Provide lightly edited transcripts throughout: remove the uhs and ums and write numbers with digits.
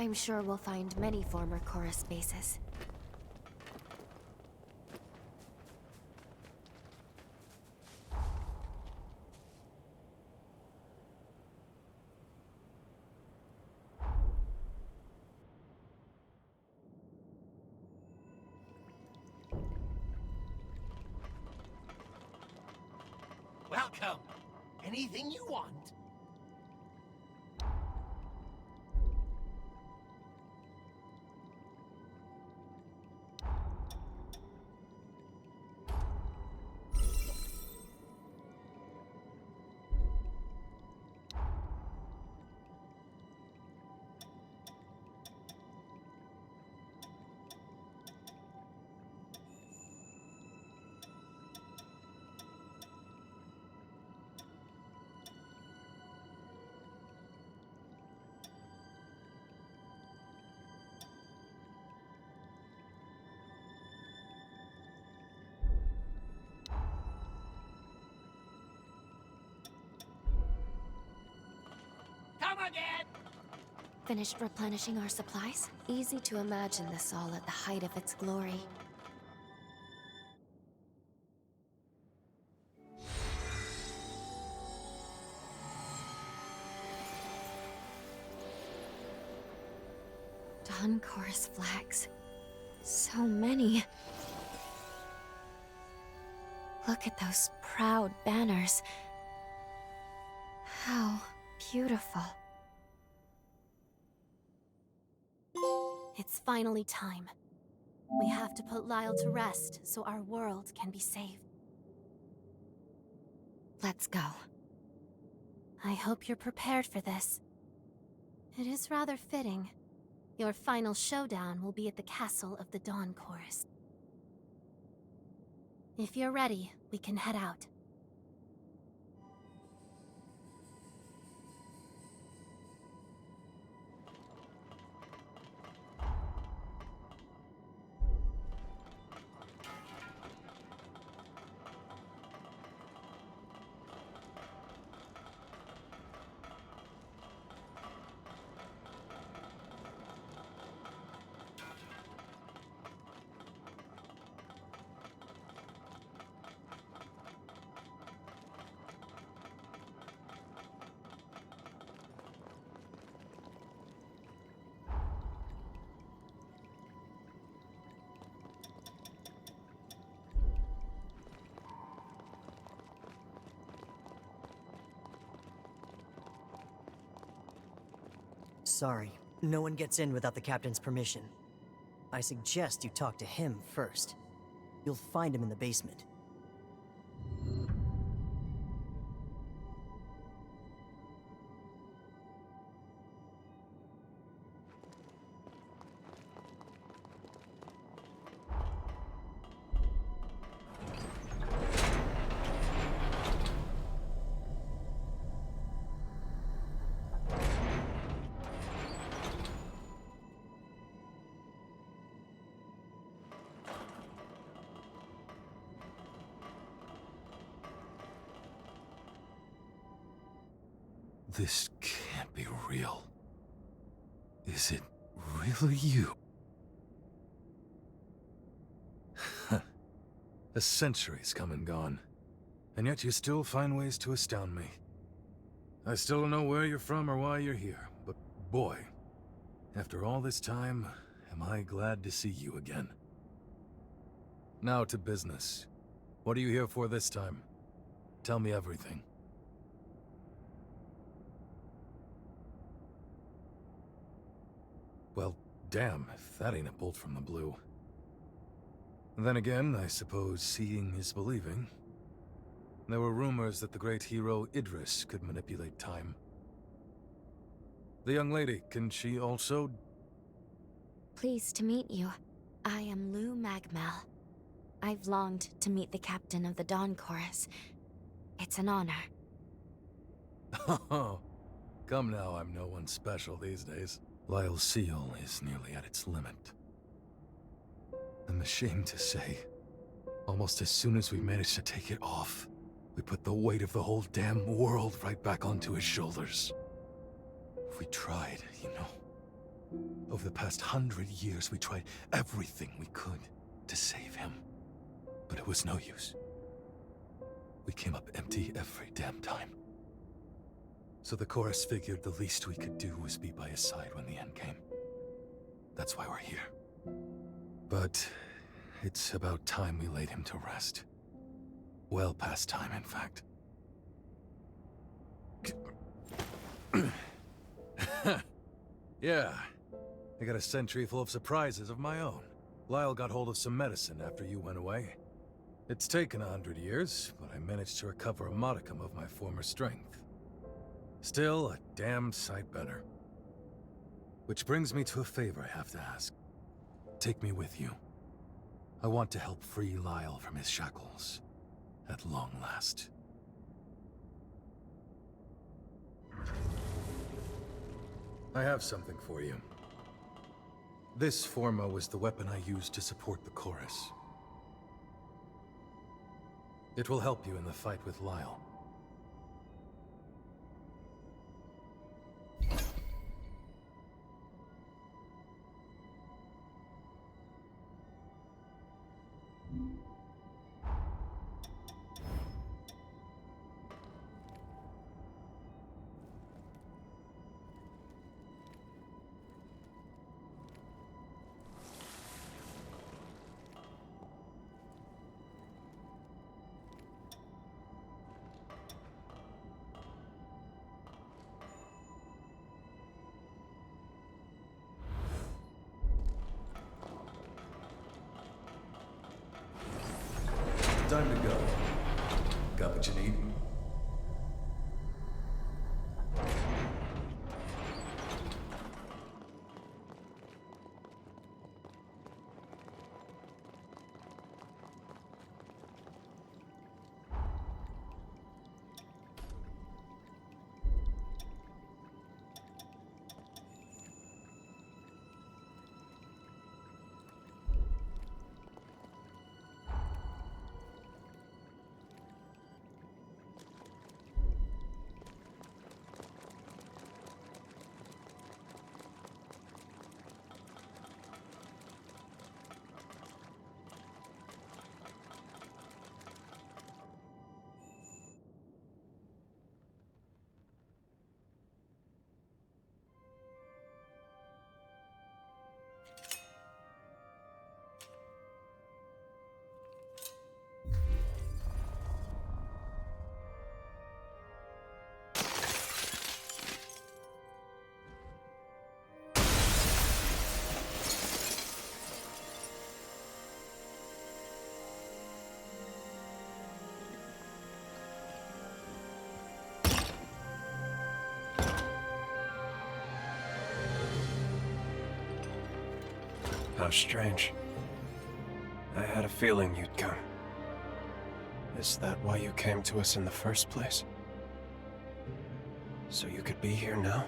I'm sure we'll find many former chorus bases. Welcome. Anything you want? Come again! Finished replenishing our supplies? Easy to imagine this all at the height of its glory. Dawn Chorus flags. So many. Look at those proud banners. How beautiful. It's finally time. We have to put Lyle to rest so our world can be saved. Let's go. I hope you're prepared for this. It is rather fitting. Your final showdown will be at the castle of the Dawn Chorus. If you're ready, we can head out. Sorry, no one gets in without the captain's permission. I suggest you talk to him first. You'll find him in the basement. This can't be real. Is it really you? A century's come and gone, and yet you still find ways to astound me. I still don't know where you're from or why you're here, but boy, after all this time, am I glad to see you again. Now to business. What are you here for this time? Tell me everything. Well, damn, if that ain't a bolt from the blue. Then again, I suppose seeing is believing. There were rumors that the great hero Idris could manipulate time. The young lady, can she also? Pleased to meet you. I am Lou Magmel. I've longed to meet the captain of the Dawn Chorus. It's an honor. Oh, come now, I'm no one special these days. Lyle's seal is nearly at its limit. I'm ashamed to say, almost as soon as we managed to take it off, we put the weight of the whole damn world right back onto his shoulders. We tried, you know. Over the past 100 years, we tried everything we could to save him. But it was no use. We came up empty every damn time. So the chorus figured the least we could do was be by his side when the end came. That's why we're here. But it's about time we laid him to rest. Well past time, in fact. Yeah. I got a sentry full of surprises of my own. Lyle got hold of some medicine after you went away. It's taken 100 years, but I managed to recover a modicum of my former strength. Still, a damn sight better. Which brings me to a favor I have to ask. Take me with you. I want to help free Lyle from his shackles. At long last. I have something for you. This Forma was the weapon I used to support the chorus. It will help you in the fight with Lyle. Time to go. Got what you need? How strange. I had a feeling you'd come. Is that why you came to us in the first place? So you could be here now?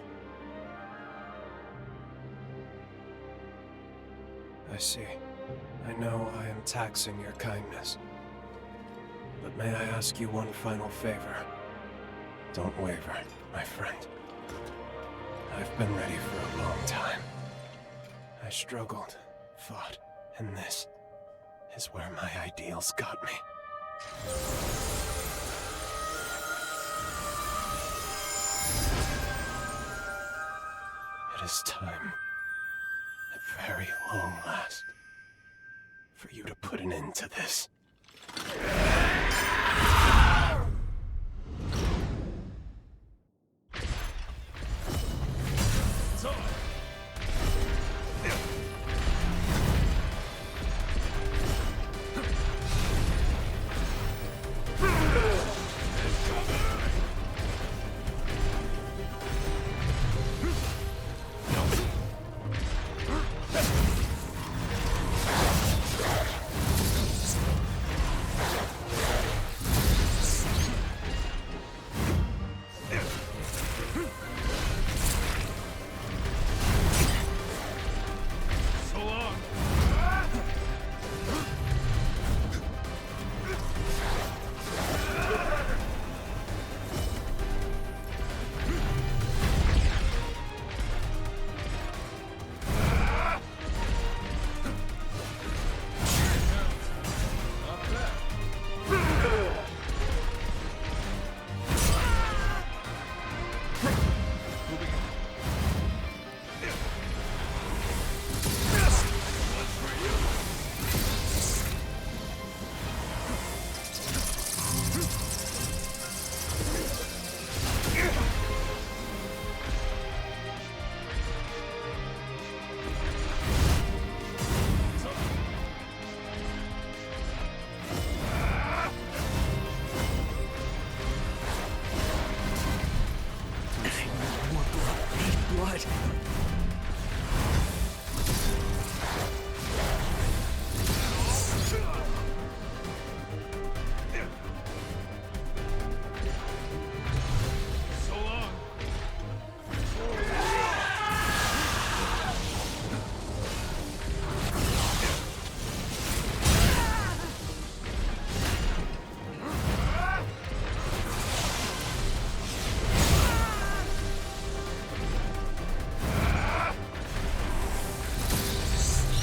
I see. I know I am taxing your kindness. But may I ask you one final favor? Don't waver, my friend. I've been ready for a long time. I struggled, fought, and this is where my ideals got me. It is time, at very long last, for you to put an end to this.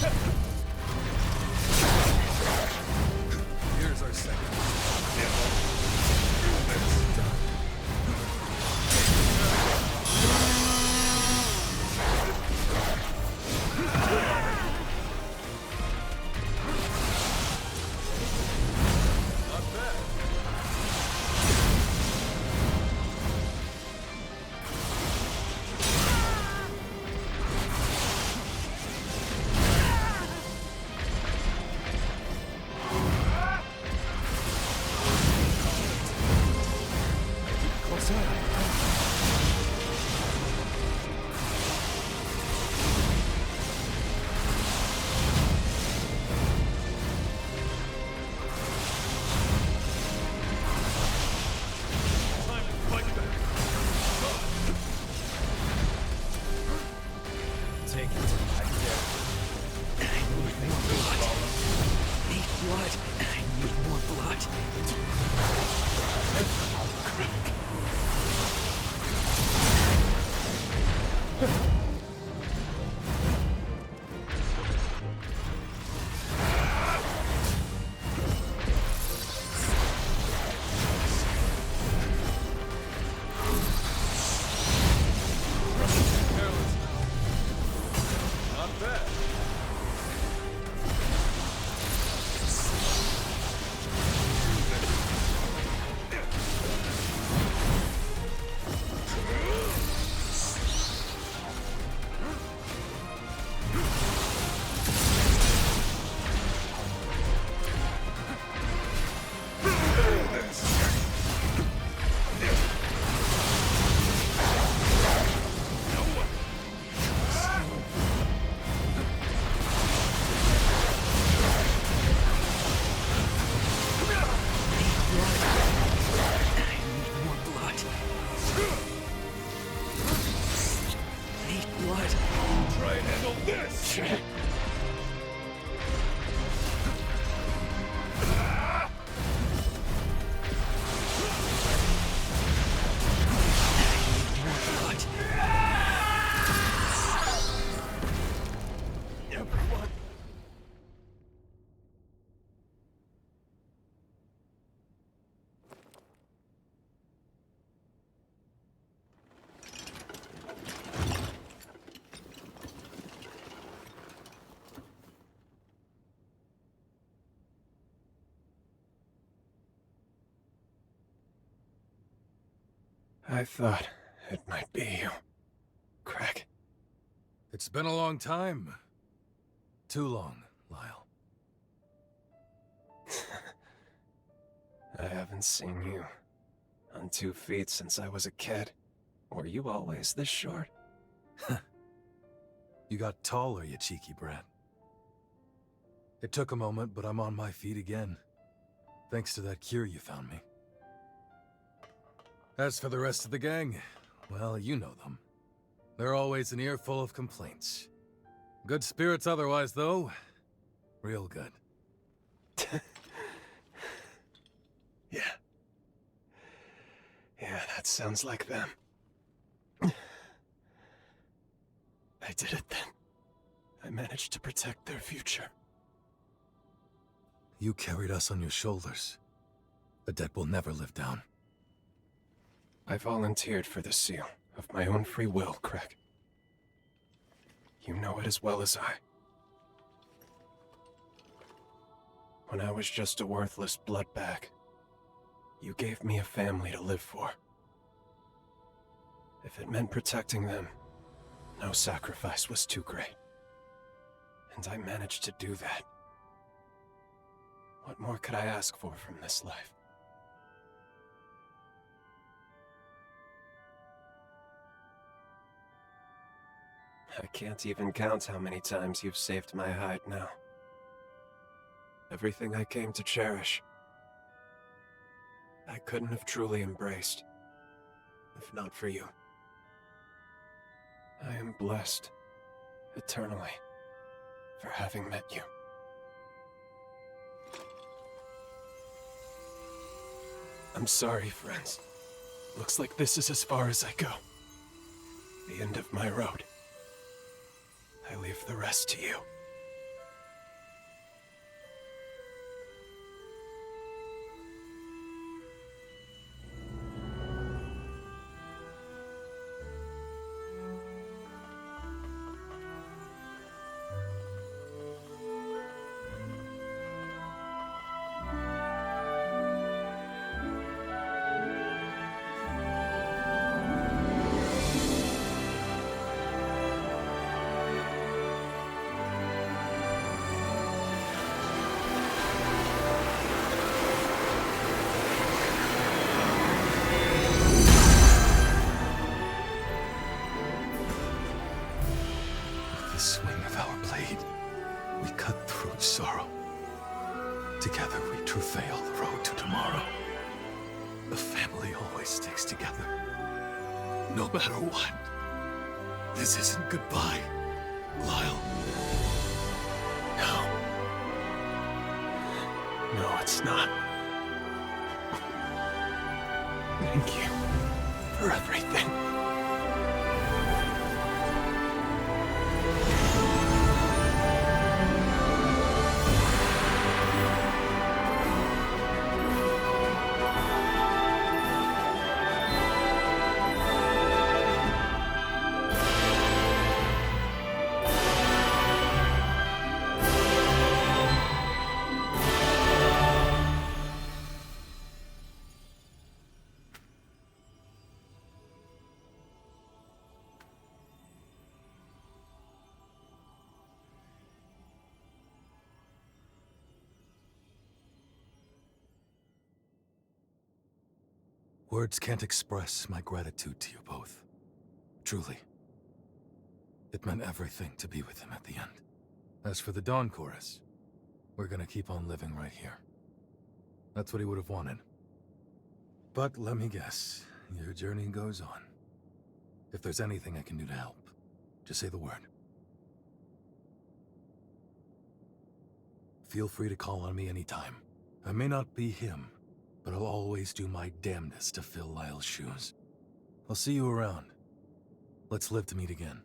Here's our second. Not bad. Close enough. Time to fight back. Take it. I dare. I need more blood. Need blood. I need more blood. Careless now. Not bad. I need more blood. Need blood. Try and handle this! Everyone. I thought it might be you, Craig. It's been a long time. Too long, Lyle. I haven't seen you on 2 feet since I was a kid. Were you always this short? You got taller, you cheeky brat. It took a moment, but I'm on my feet again. Thanks to that cure you found me. As for the rest of the gang, well, you know them. They're always an earful of complaints. Good spirits otherwise, though. Real good. Yeah. Yeah, that sounds like them. I did it then. I managed to protect their future. You carried us on your shoulders. A debt will never live down. I volunteered for the seal, of my own free will, Craig. You know it as well as I. When I was just a worthless blood bag, you gave me a family to live for. If it meant protecting them, no sacrifice was too great. And I managed to do that. What more could I ask for from this life? I can't even count how many times you've saved my hide now. Everything I came to cherish, I couldn't have truly embraced, if not for you. I am blessed, eternally, for having met you. I'm sorry, friends. Looks like this is as far as I go. The end of my road. I leave the rest to you. of sorrow. Together we travail the road to tomorrow. The family always sticks together. No matter what. This isn't goodbye, Lyle. No. No, it's not. Thank you for everything. Words can't express my gratitude to you both. Truly. It meant everything to be with him at the end. As for the Dawn Chorus, we're gonna keep on living right here. That's what he would have wanted. But let me guess, your journey goes on. If there's anything I can do to help, just say the word. Feel free to call on me anytime. I may not be him, but I'll always do my damnedest to fill Lyle's shoes. I'll see you around. Let's live to meet again.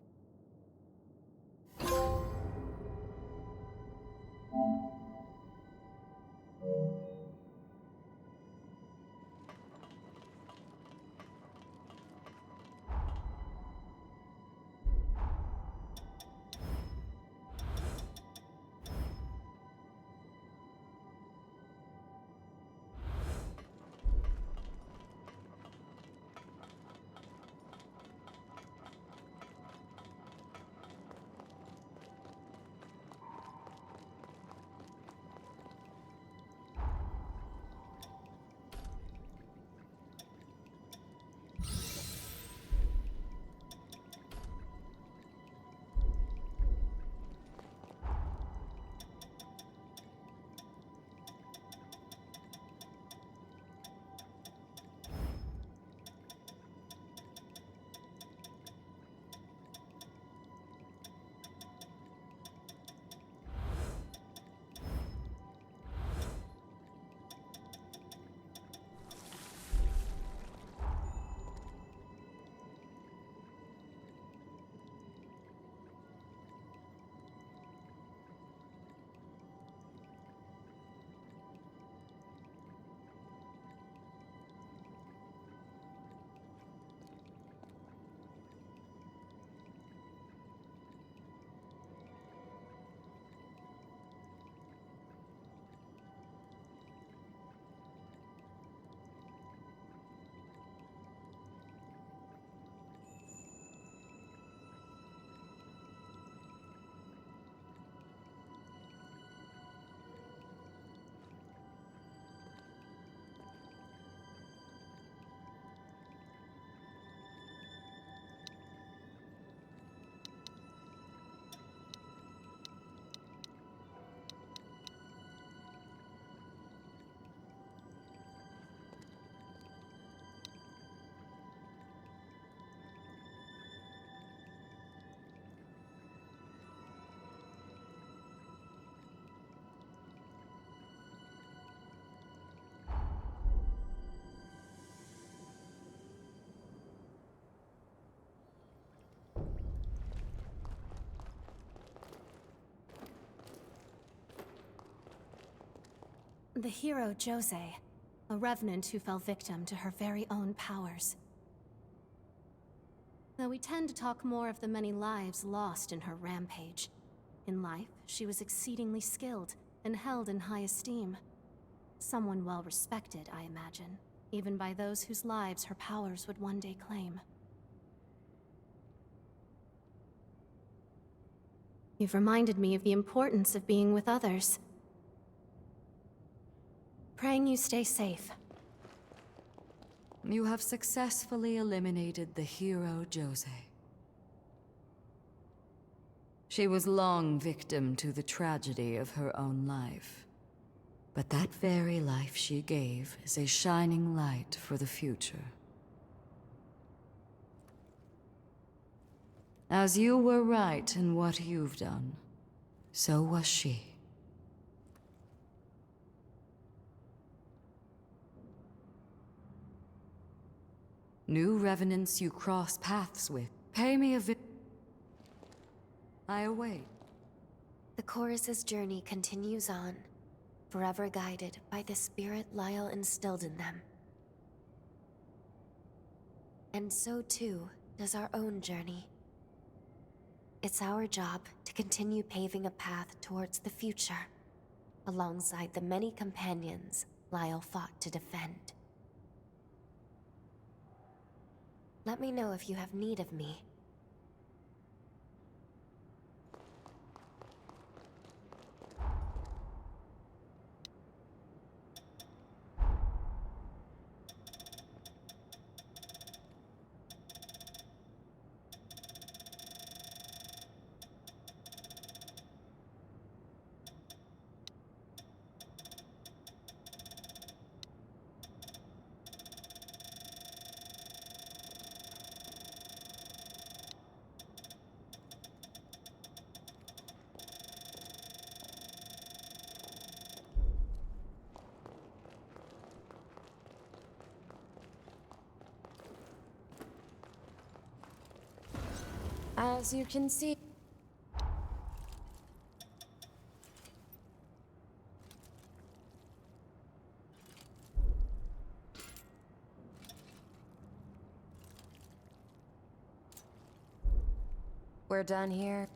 The hero Jose, a revenant who fell victim to her very own powers. Though we tend to talk more of the many lives lost in her rampage, in life she was exceedingly skilled and held in high esteem. Someone well respected, I imagine, even by those whose lives her powers would one day claim. You've reminded me of the importance of being with others. Praying you stay safe. You have successfully eliminated the hero Jose. She was long victim to the tragedy of her own life. But that very life she gave is a shining light for the future. As you were right in what you've done, so was she. New revenants you cross paths with, pay me a I await. The chorus's journey continues on, forever guided by the spirit Lyle instilled in them. And so too does our own journey. It's our job to continue paving a path towards the future, alongside the many companions Lyle fought to defend. Let me know if you have need of me. As you can see... We're done here.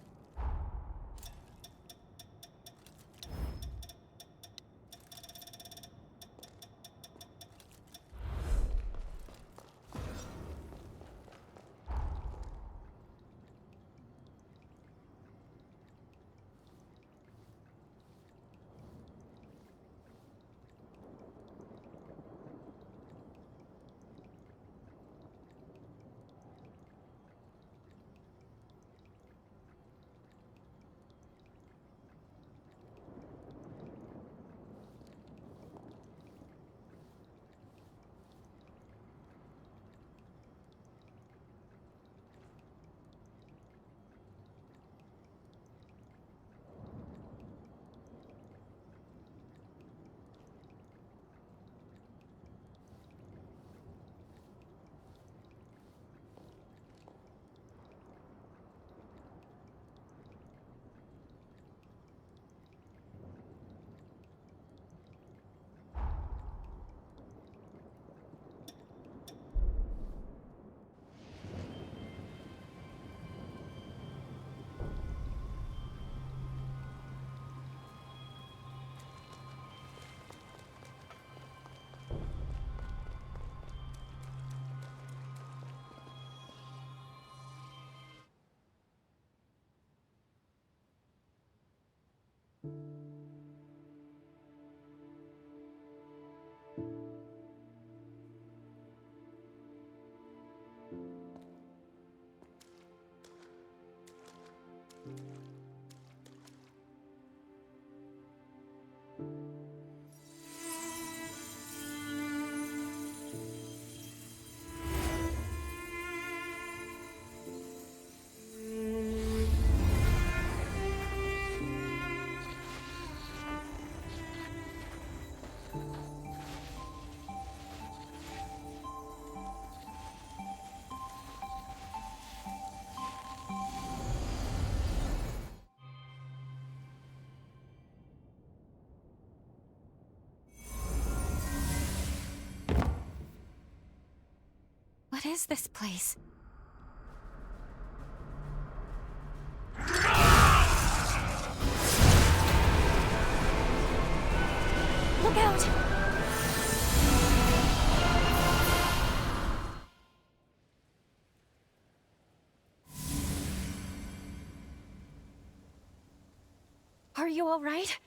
What is this place? Look out! Are you all right?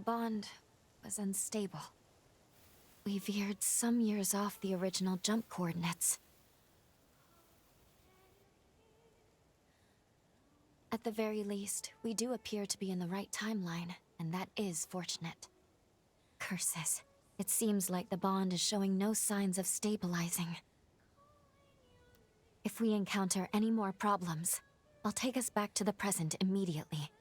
bond was unstable. We veered some years off the original jump coordinates. At the very least, we do appear to be in the right timeline, and that is fortunate. Curses. It seems like the bond is showing no signs of stabilizing. If we encounter any more problems, I'll take us back to the present immediately.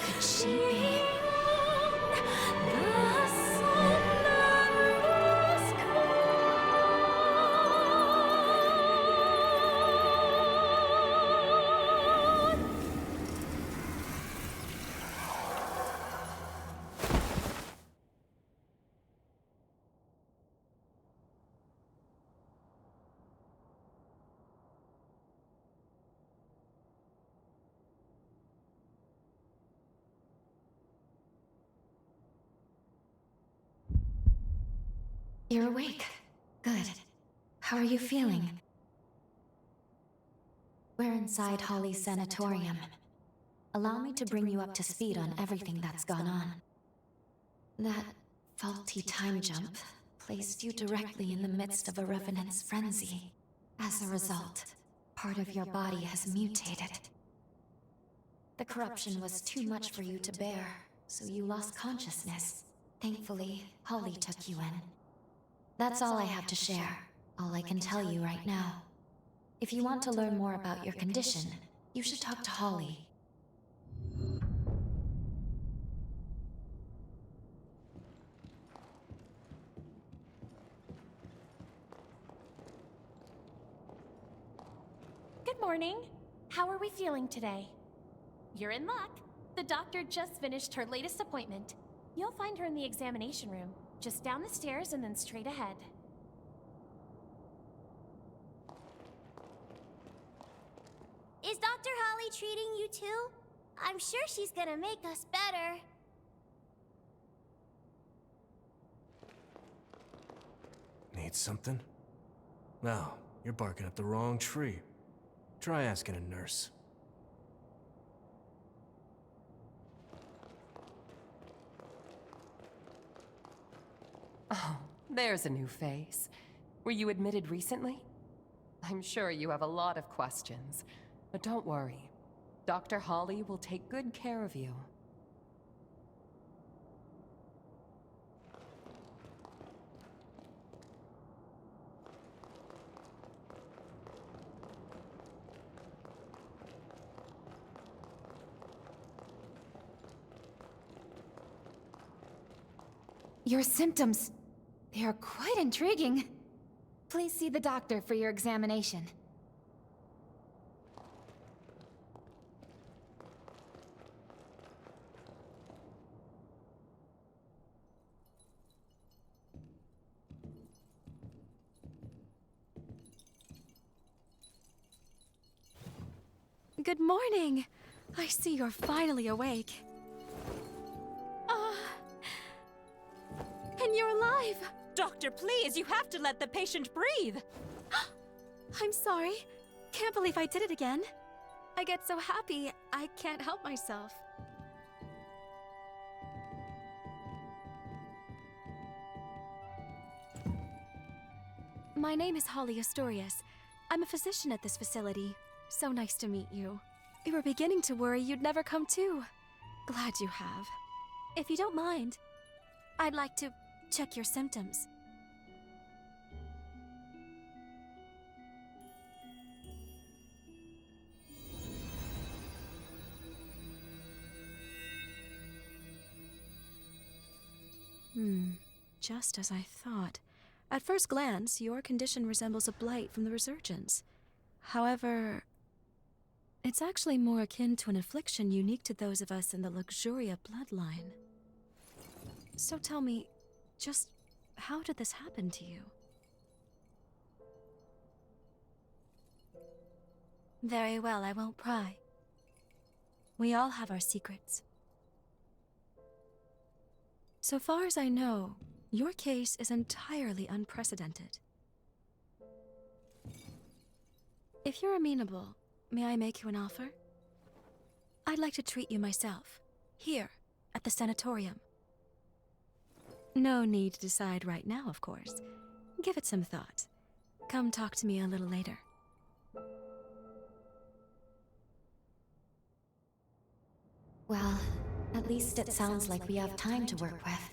Could she be? You're awake. Good. How are you feeling? We're inside Holly's sanatorium. Allow me to bring you up to speed on everything that's gone on. That faulty time jump placed you directly in the midst of a revenant's frenzy. As a result, part of your body has mutated. The corruption was too much for you to bear, so you lost consciousness. Thankfully, Holly took you in. That's all I have to share, all I can tell you right now. If you want to learn more about your condition, you should talk to Holly. Good morning. How are we feeling today? You're in luck. The doctor just finished her latest appointment. You'll find her in the examination room, just down the stairs and then straight ahead. Is Dr. Holly treating you too? I'm sure she's gonna make us better. Need something? No, you're barking up the wrong tree. Try asking a nurse. Oh, there's a new face. Were you admitted recently? I'm sure you have a lot of questions, but don't worry. Dr. Holly will take good care of you. Your symptoms, they are quite intriguing. Please see the doctor for your examination. Good morning. I see you're finally awake. And you're alive! Doctor, please, you have to let the patient breathe! I'm sorry. Can't believe I did it again. I get so happy, I can't help myself. My name is Holly Astorius. I'm a physician at this facility. So nice to meet you. We were beginning to worry you'd never come to. Glad you have. If you don't mind, I'd like to check your symptoms. Just as I thought. At first glance, your condition resembles a blight from the resurgence. However, It's actually more akin to an affliction unique to those of us in the Luxuria bloodline. So tell me, just how did this happen to you? Very well, I won't pry. We all have our secrets. So far as I know, your case is entirely unprecedented. If you're amenable, may I make you an offer? I'd like to treat you myself, here, at the sanatorium. No need to decide right now, of course. Give it some thought. Come talk to me a little later. Well, at least it sounds like we have time to work with.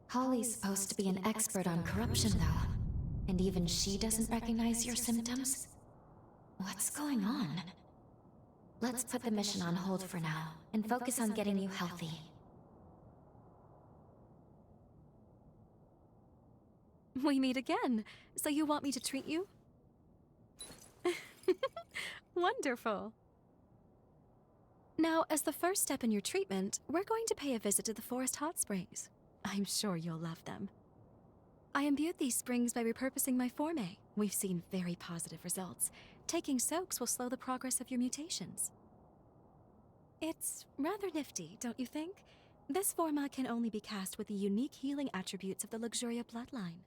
Holly's supposed to be an expert on corruption, though. And even she doesn't recognize your symptoms? What's going on? Let's put the mission on hold for now, and focus on getting you healthy. We meet again, so you want me to treat you? Wonderful. Now, as the first step in your treatment, we're going to pay a visit to the Forest Hot Springs. I'm sure you'll love them. I imbued these springs by repurposing my forme. We've seen very positive results. Taking soaks will slow the progress of your mutations. It's rather nifty, don't you think? This forma can only be cast with the unique healing attributes of the Luxuria bloodline.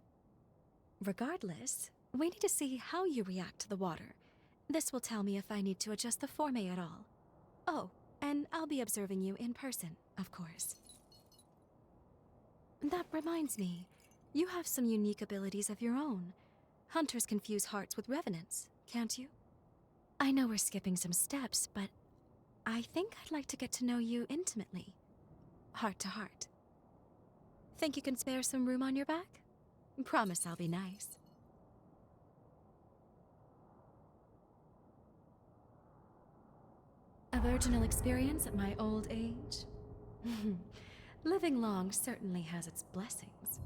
Regardless, we need to see how you react to the water. This will tell me if I need to adjust the forme at all. Oh, and I'll be observing you in person, of course. That reminds me, you have some unique abilities of your own. Hunters confuse hearts with revenants, can't you? I know we're skipping some steps, but I think I'd like to get to know you intimately. Heart to heart. Think you can spare some room on your back? Promise I'll be nice. A virginal experience at my old age? Living long certainly has its blessings.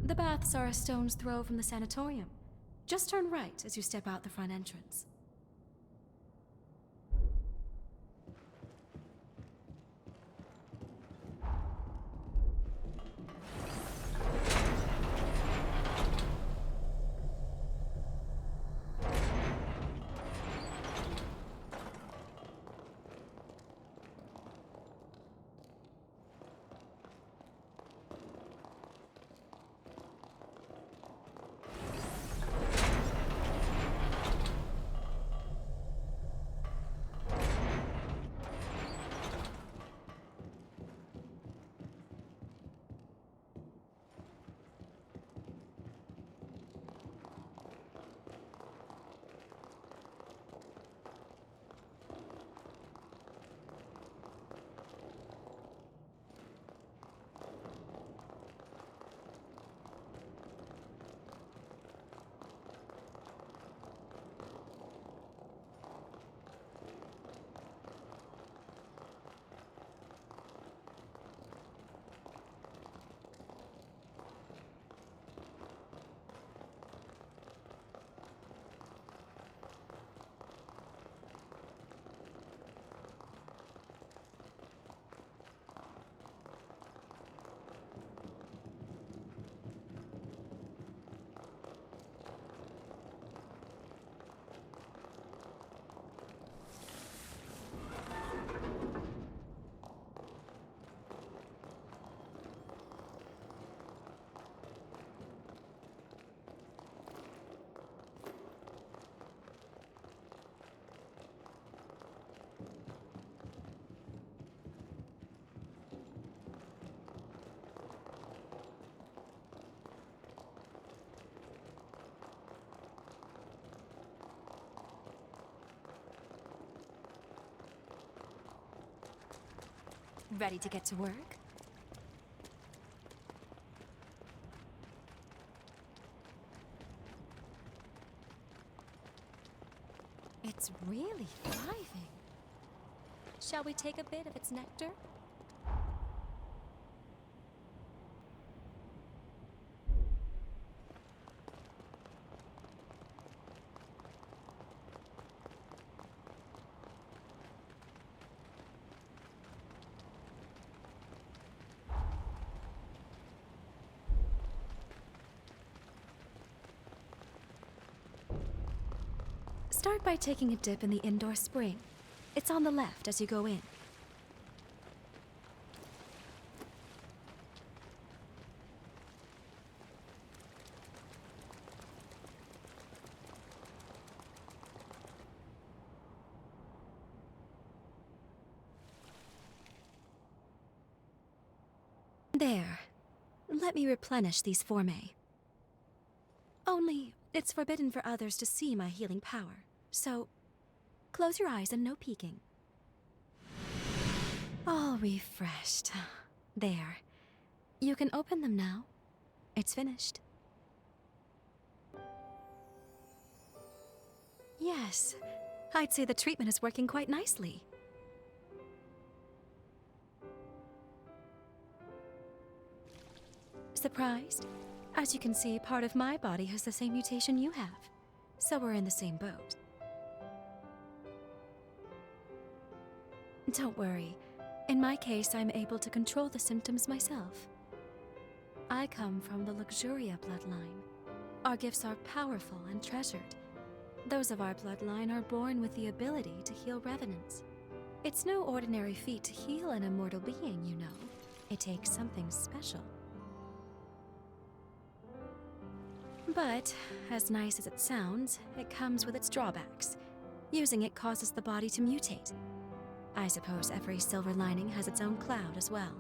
The baths are a stone's throw from the sanatorium. Just turn right as you step out the front entrance. Ready to get to work? It's really thriving. Shall we take a bit of its nectar? Start by taking a dip in the indoor spring. It's on the left as you go in. There. Let me replenish these formae. Only, it's forbidden for others to see my healing power, so close your eyes and no peeking. All refreshed. There. You can open them now. It's finished. Yes, I'd say the treatment is working quite nicely. Surprised? As you can see, part of my body has the same mutation you have. So we're in the same boat. Don't worry. In my case, I'm able to control the symptoms myself. I come from the Luxuria bloodline. Our gifts are powerful and treasured. Those of our bloodline are born with the ability to heal revenants. It's no ordinary feat to heal an immortal being, you know. It takes something special. But, as nice as it sounds, it comes with its drawbacks. Using it causes the body to mutate. I suppose every silver lining has its own cloud as well.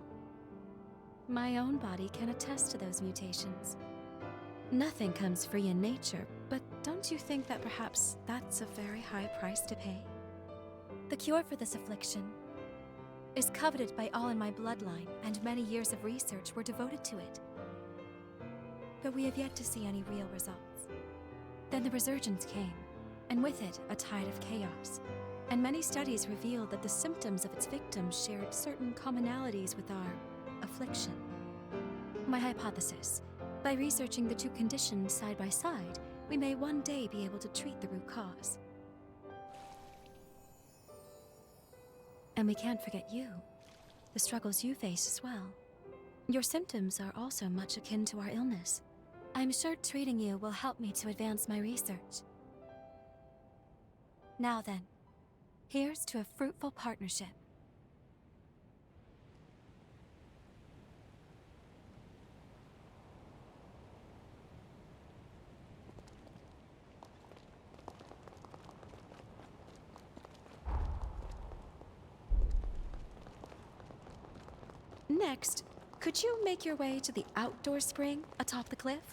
My own body can attest to those mutations. Nothing comes free in nature, but don't you think that perhaps that's a very high price to pay? The cure for this affliction is coveted by all in my bloodline, and many years of research were devoted to it. But we have yet to see any real results. Then the resurgence came, and with it, a tide of chaos. And many studies revealed that the symptoms of its victims shared certain commonalities with our affliction. My hypothesis: by researching the two conditions side by side, we may one day be able to treat the root cause. And we can't forget you, the struggles you face as well. Your symptoms are also much akin to our illness. I'm sure treating you will help me to advance my research. Now then, here's to a fruitful partnership. Next, could you make your way to the outdoor spring atop the cliff?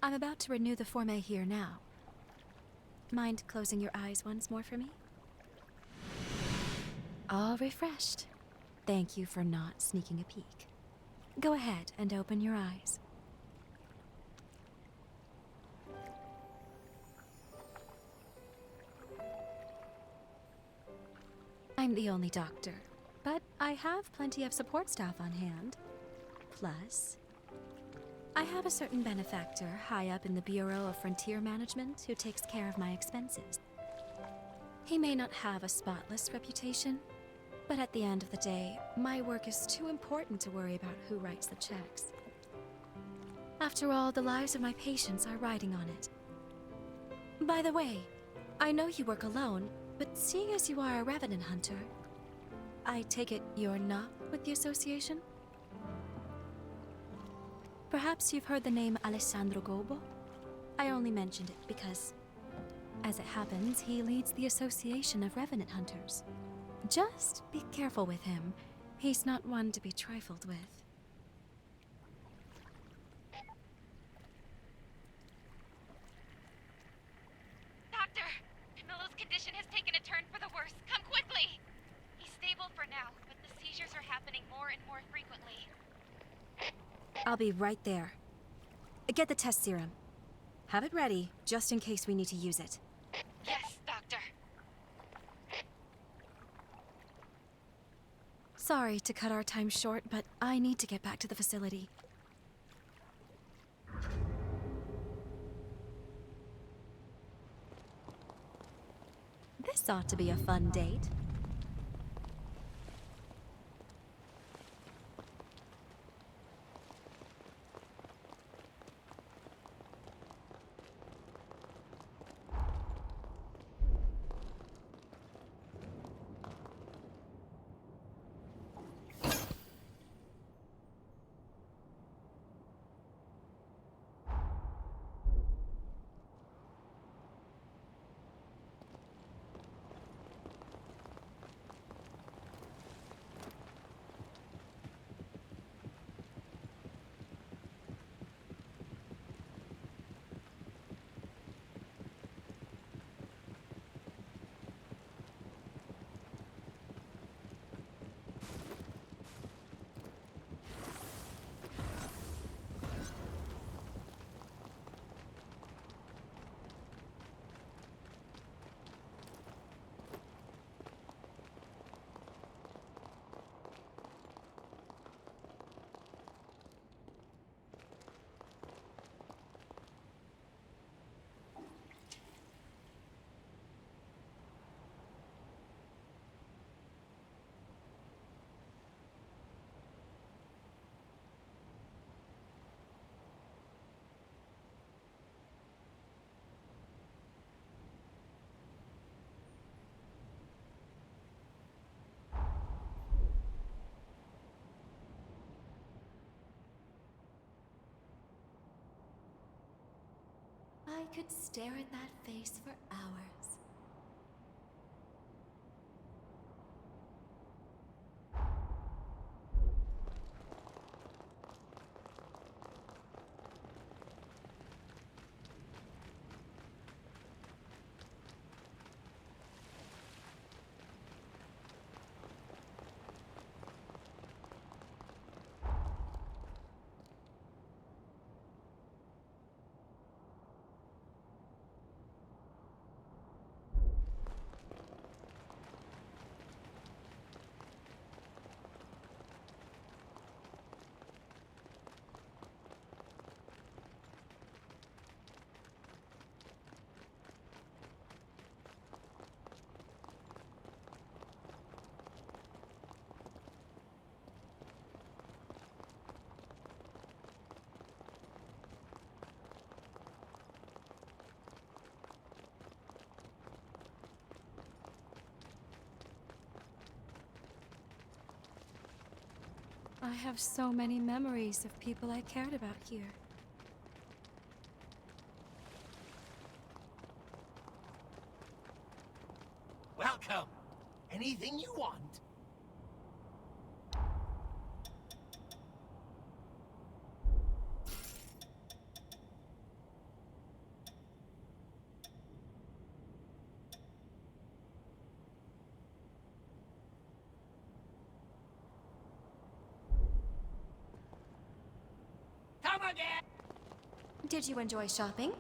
I'm about to renew the formae here now. Mind closing your eyes once more for me? All refreshed. Thank you for not sneaking a peek. Go ahead and open your eyes. I'm the only doctor, but I have plenty of support staff on hand. Plus, I have a certain benefactor high up in the Bureau of Frontier Management who takes care of my expenses. He may not have a spotless reputation, but at the end of the day, my work is too important to worry about who writes the checks. After all, the lives of my patients are riding on it. By the way, I know you work alone, but seeing as you are a revenant hunter, I take it you're not with the association? Perhaps you've heard the name Alessandro Gobo? I only mentioned it because As it happens, he leads the Association of Revenant Hunters. Just be careful with him. He's not one to be trifled with. Doctor! Camillo's condition has taken a turn for the worse. Come quickly! He's stable for now, but the seizures are happening more and more frequently. I'll be right there. Get the test serum. Have it ready, just in case we need to use it. Yes, Doctor. Sorry to cut our time short, but I need to get back to the facility. This ought to be a fun date. I could stare at that face for hours. I have so many memories of people I cared about here. Welcome. Anything you want? Come again! Did you enjoy shopping?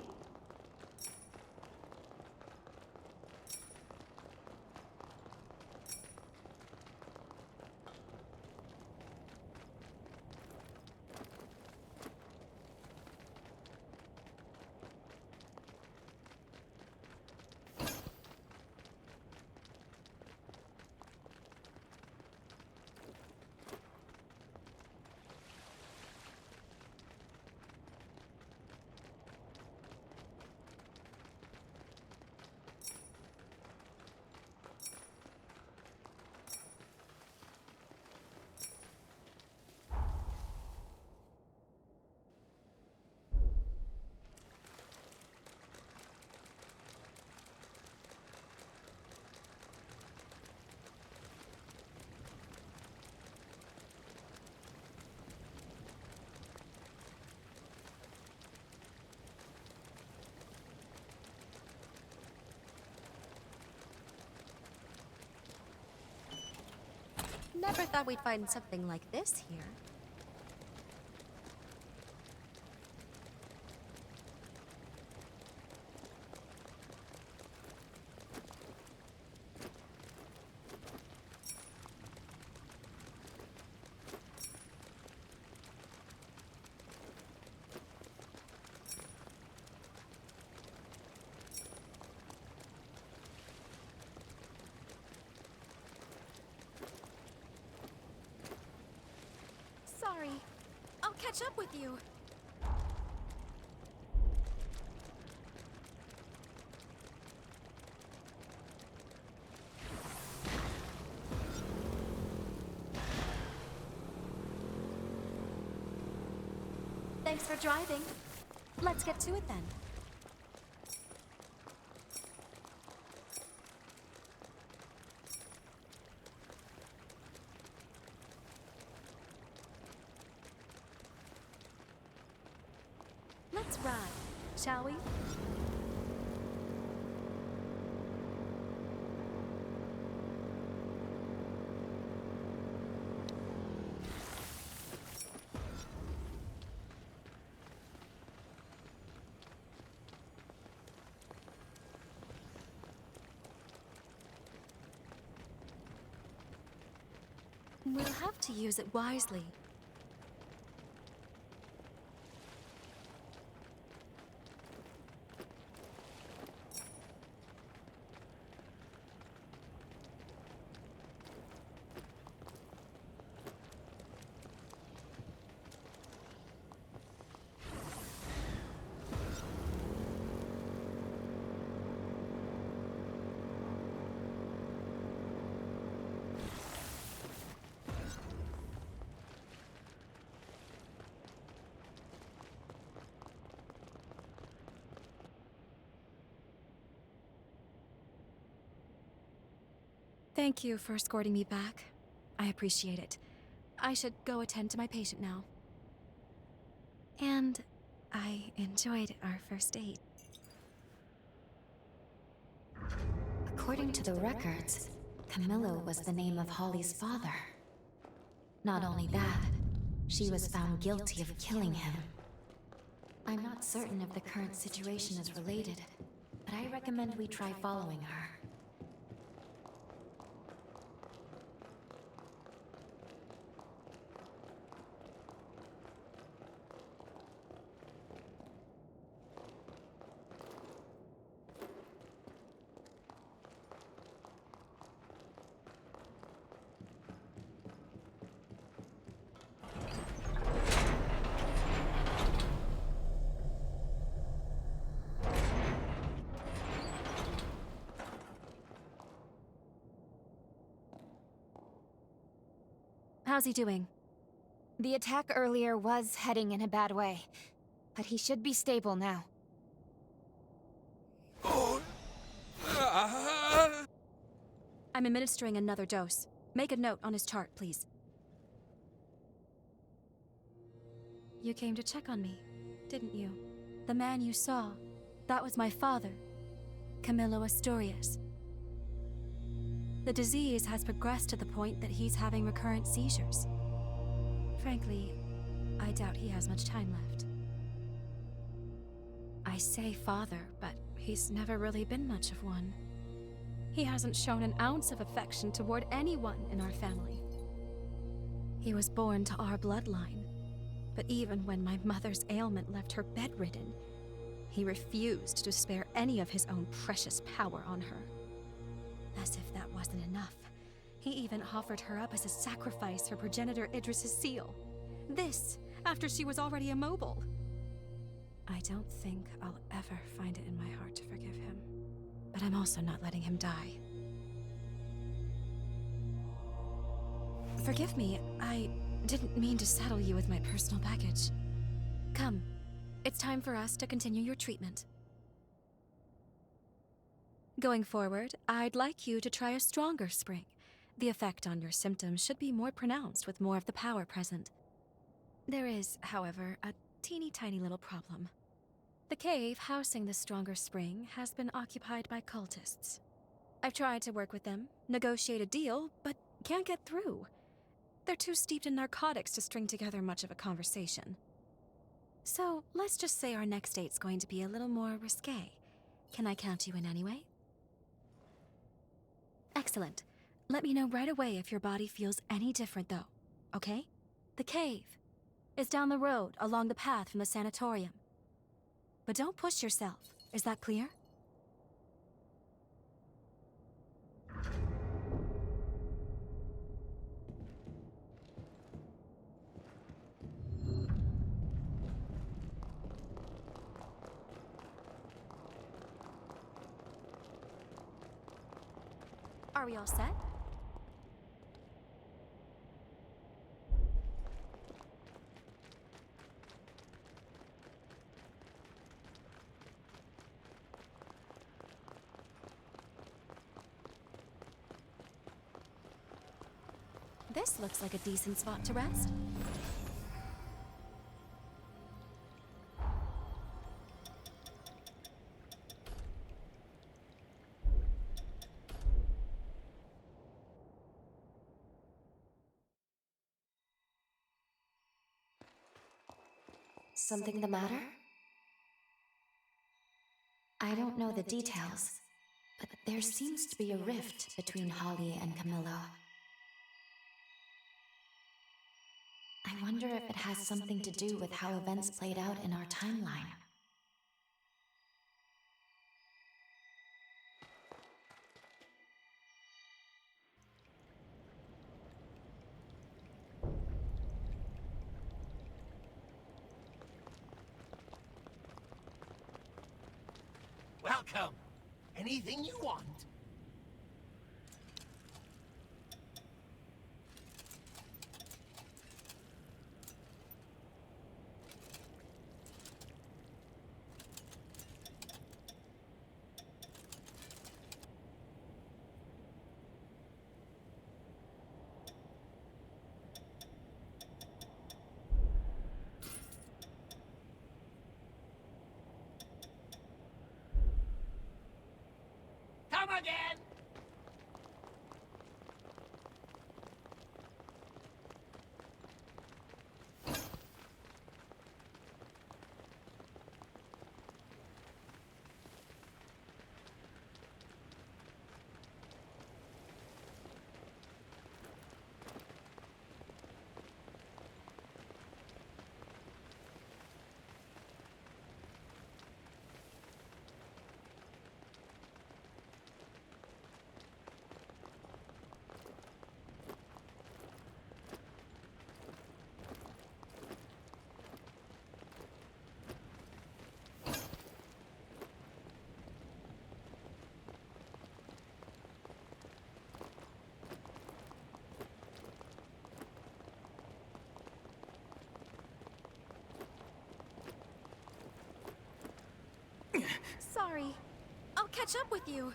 Never thought we'd find something like this here. Sorry. I'll catch up with you. Thanks for driving. Let's get to it then. Let's ride, shall we? We'll have to use it wisely. Thank you for escorting me back. I appreciate it. I should go attend to my patient now. And I enjoyed our first date. According to the records, Camillo was the name of Holly's father. Not only that, she was found guilty of killing him. I'm not certain if the current situation is related, but I recommend we try following her. How's he doing? The attack earlier was heading in a bad way, but he should be stable now. I'm administering another dose. Make a note on his chart, please. You came to check on me, didn't you? The man you saw, that was my father, Camillo Asturias. The disease has progressed to the point that he's having recurrent seizures. Frankly, I doubt he has much time left. I say father, but he's never really been much of one. He hasn't shown an ounce of affection toward anyone in our family. He was born to our bloodline, but even when my mother's ailment left her bedridden, he refused to spare any of his own precious power on her. As if that wasn't enough, he even offered her up as a sacrifice for progenitor Idris's seal. This, after she was already immobile. I don't think I'll ever find it in my heart to forgive him. But I'm also not letting him die. Forgive me, I didn't mean to saddle you with my personal baggage. Come, it's time for us to continue your treatment. Going forward, I'd like you to try a stronger spring. The effect on your symptoms should be more pronounced with more of the power present. There is, however, a teeny tiny little problem. The cave housing the stronger spring has been occupied by cultists. I've tried to work with them, negotiate a deal, but can't get through. They're too steeped in narcotics to string together much of a conversation. So, let's just say our next date's going to be a little more risque. Can I count you in anyway? Excellent. Let me know right away if your body feels any different, though. Okay? The cave. It's down the road, along the path from the sanatorium. But don't push yourself. Is that clear? Are we all set? This looks like a decent spot to rest. Something the matter? I don't know the details, but there seems to be a rift between Holly and Camillo. I wonder if it has something to do with how events played out in our timeline. Welcome. Anything you want? Come again! Sorry. I'll catch up with you.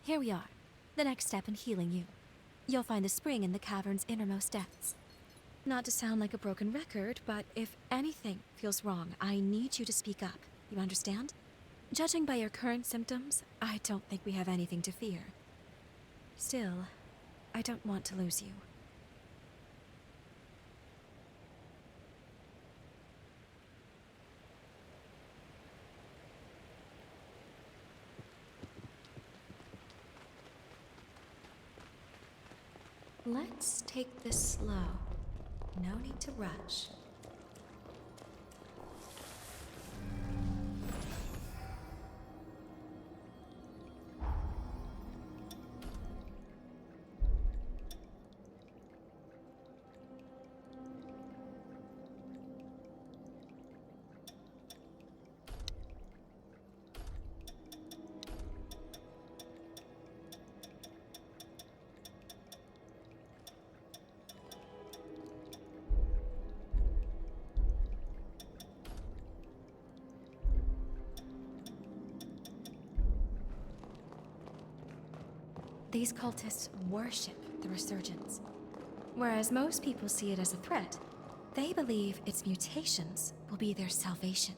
Here we are. The next step in healing you. You'll find the spring in the cavern's innermost depths. Not to sound like a broken record, but if anything feels wrong, I need you to speak up. You understand? Judging by your current symptoms, I don't think we have anything to fear. Still, I don't want to lose you. Let's take this slow. No need to rush. These cultists worship the resurgence. Whereas most people see it as a threat, they believe its mutations will be their salvation.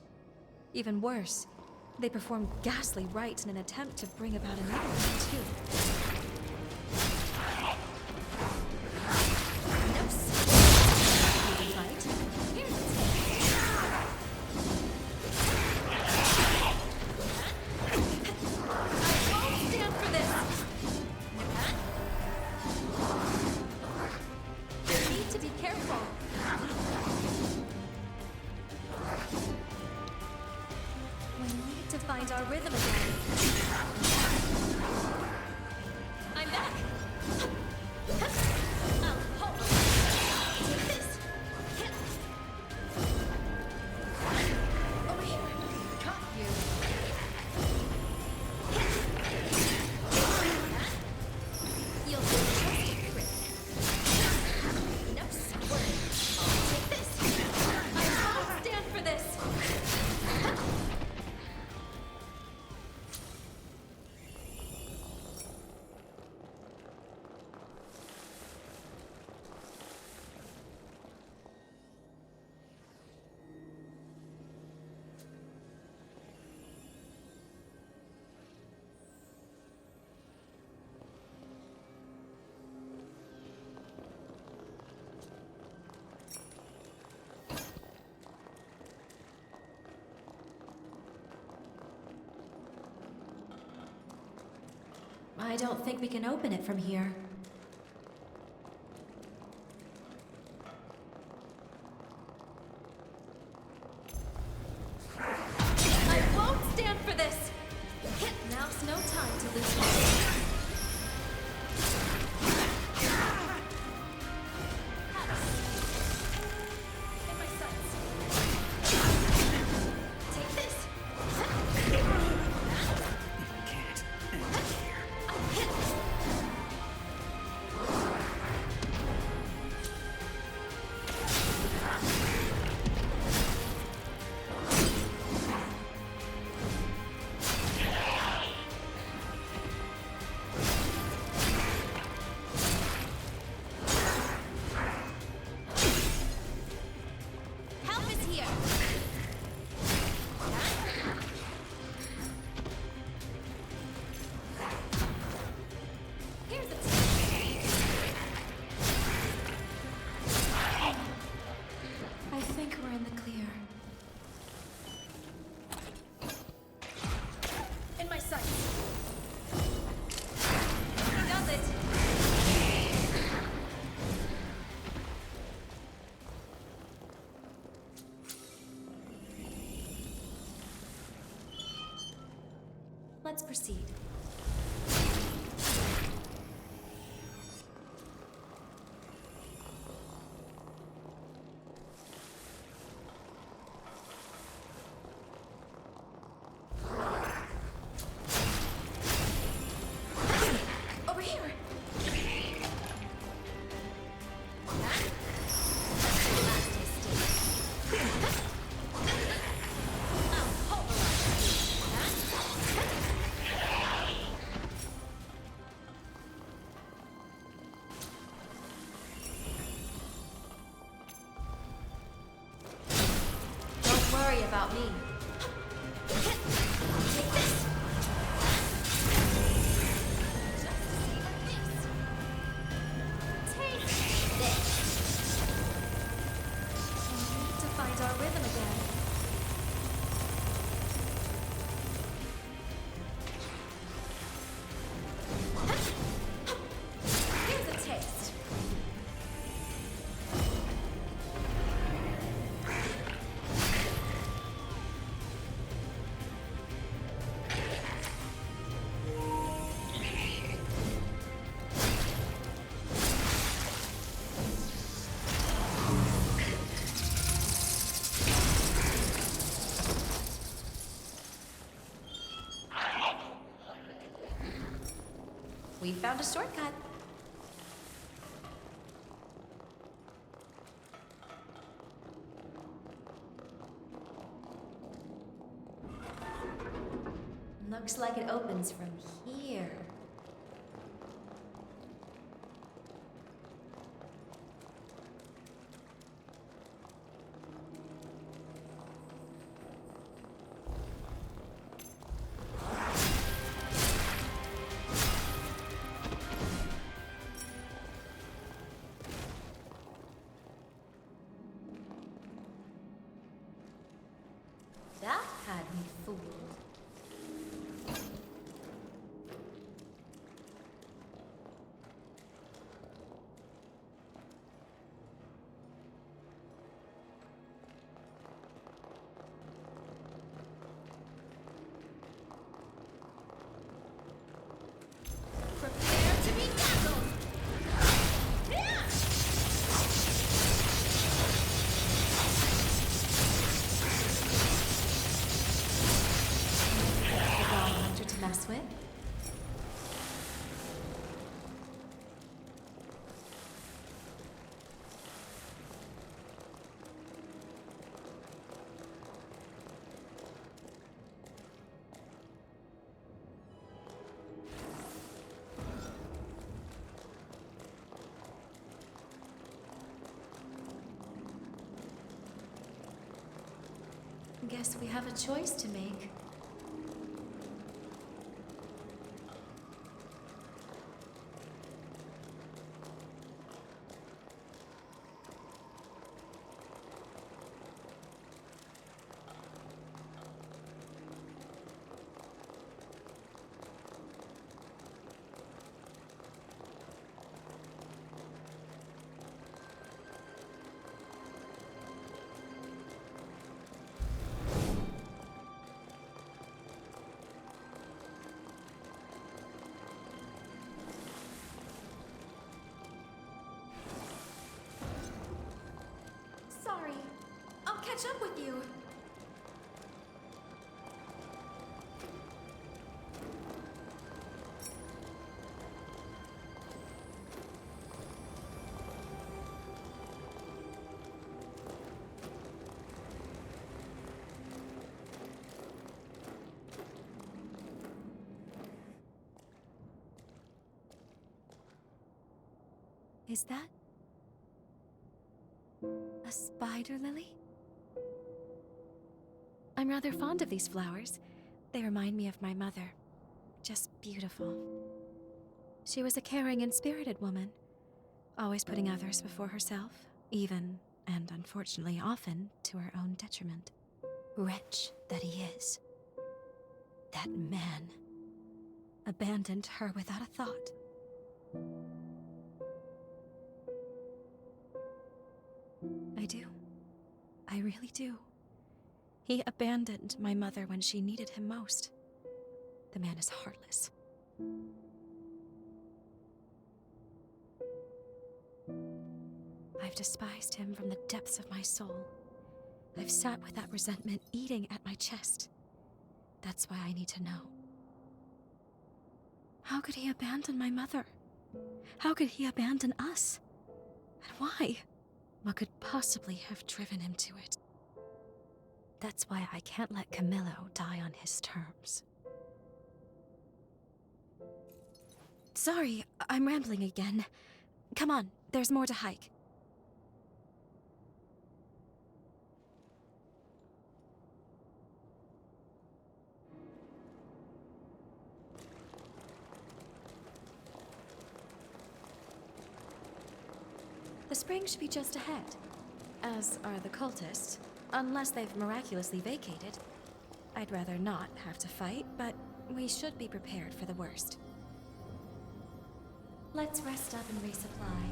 Even worse, they perform ghastly rites in an attempt to bring about another one, too. No fight. Here's the I won't stand for this! You need to be careful. We need to find our rhythm again. I'm back! I'll hold. Take this! Over here! Caught you! You'll do just a trick. No squirt. Take this! I won't stand for this! I don't think we can open it from here. I won't stand for this! Now's no time to lose hope. In my sights. Take this! Help is here! Here's the I think we're in the clear. In my sights. Got it. Let's proceed. Over here. Don't worry about me. Take this. Just see what this. Take this. We need to find our rhythm again. Here's a taste. We found a shortcut. Looks like it opens from here. That had me fooled. Prepare to be dazzled! The wrong hunter to mess with? Guess we have a choice to make. Sorry. I'll catch up with you. Is that a spider lily? I'm rather fond of these flowers. They remind me of my mother. Just beautiful. She was a caring and spirited woman, always putting others before herself, even, and unfortunately often, to her own detriment. Wretch that he is. That man abandoned her without a thought. I do. I really do. He abandoned my mother when she needed him most. The man is heartless. I've despised him from the depths of my soul. I've sat with that resentment eating at my chest. That's why I need to know. How could he abandon my mother? How could he abandon us? And why? What could possibly have driven him to it? That's why I can't let Camillo die on his terms. Sorry, I'm rambling again. Come on, there's more to hike. The spring should be just ahead, as are the cultists, unless they've miraculously vacated. I'd rather not have to fight, but we should be prepared for the worst. Let's rest up and resupply.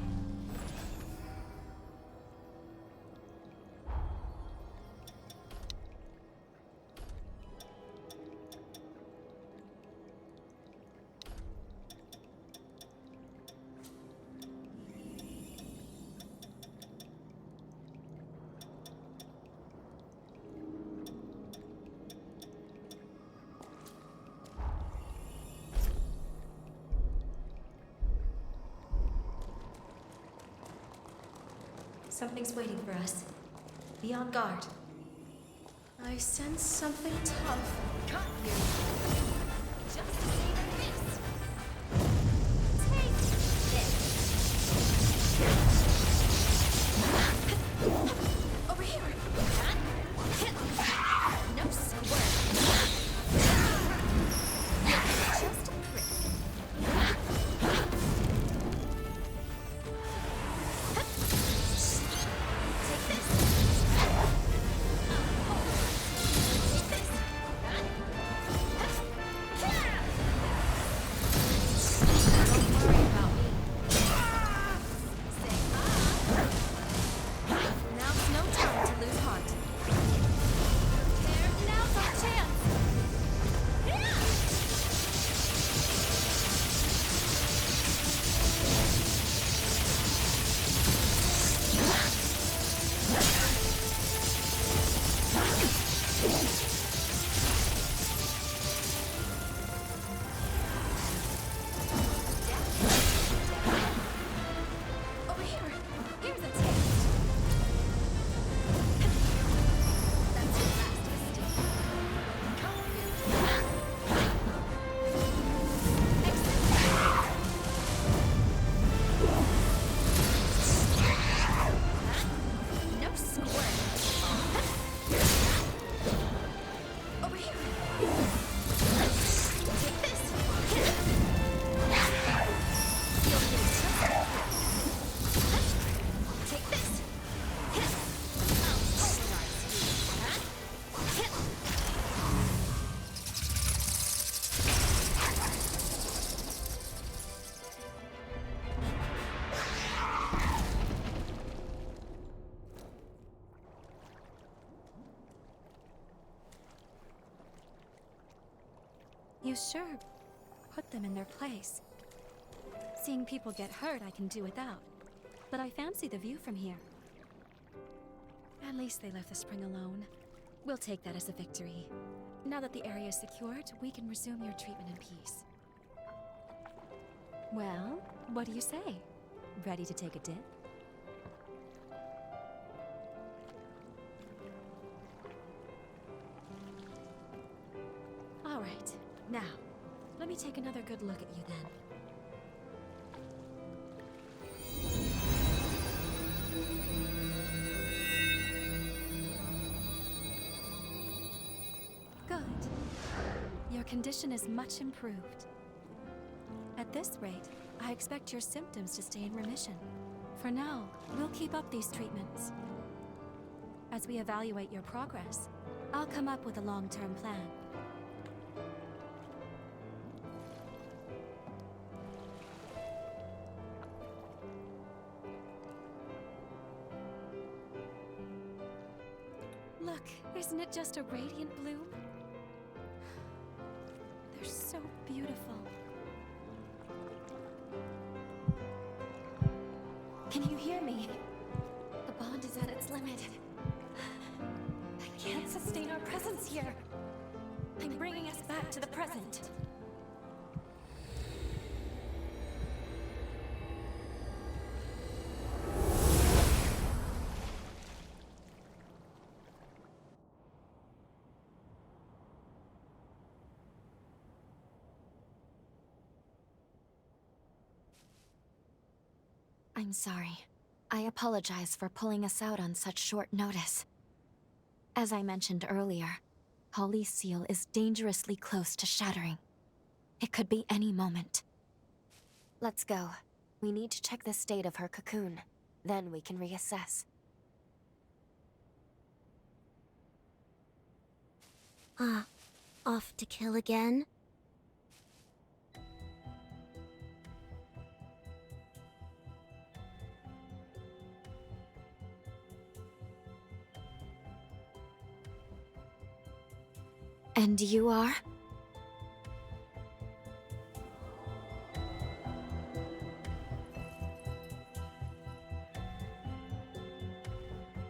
Something's waiting for us. Be on guard. I sense something tough. Cut you! Just savor this! Take this! Over here! No square! Just a prick. Take this! You sure put them in their place. Seeing people get hurt I can do without, but I fancy the view from here. At least they left the spring alone. We'll take that as a victory. Now that the area is secured, we can resume your treatment in peace. Well, what do you say? Ready to take a dip? All right, now, let me take another good look at you then. Good. Your condition is much improved. At this rate, I expect your symptoms to stay in remission. For now, we'll keep up these treatments. As we evaluate your progress, I'll come up with a long-term plan. Look, isn't it just a radiant bloom? They're so beautiful. Can you hear me? The bond is at its limit. I can't sustain our presence here. I'm bringing us back to the present. I'm sorry. I apologize for pulling us out on such short notice. As I mentioned earlier, Holly's seal is dangerously close to shattering. It could be any moment. Let's go. We need to check the state of her cocoon. Then we can reassess. Off to kill again? And you are?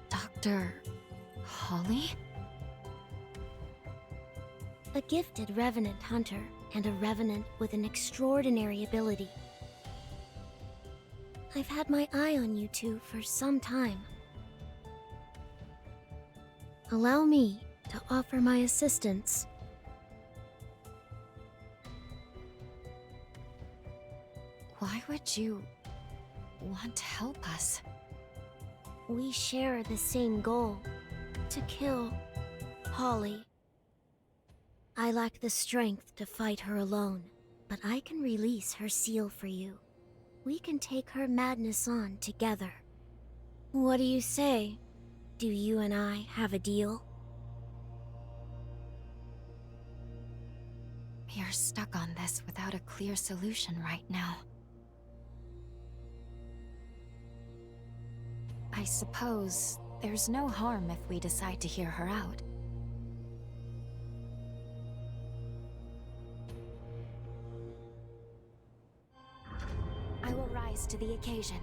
Dr. Holly? A gifted Revenant hunter, and a Revenant with an extraordinary ability. I've had my eye on you two for some time. Allow me to offer my assistance. Why would you want to help us? We share the same goal, to kill Holly. I lack the strength to fight her alone, but I can release her seal for you. We can take her madness on together. What do you say? Do you and I have a deal? We are stuck on this without a clear solution right now. I suppose there's no harm if we decide to hear her out. I will rise to the occasion.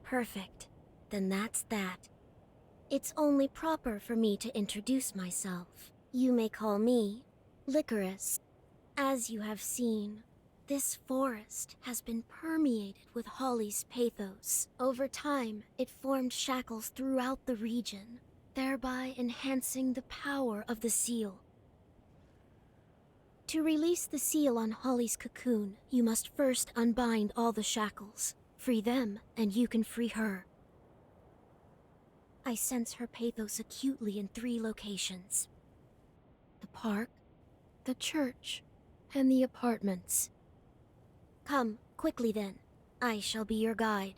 Perfect. Then that's that. It's only proper for me to introduce myself. You may call me Licorice. As you have seen, this forest has been permeated with Holly's pathos. Over time, it formed shackles throughout the region, thereby enhancing the power of the seal. To release the seal on Holly's cocoon, you must first unbind all the shackles. Free them, and you can free her. I sense her pathos acutely in 3 locations. The park, the church, and the apartments. Come, quickly then. I shall be your guide.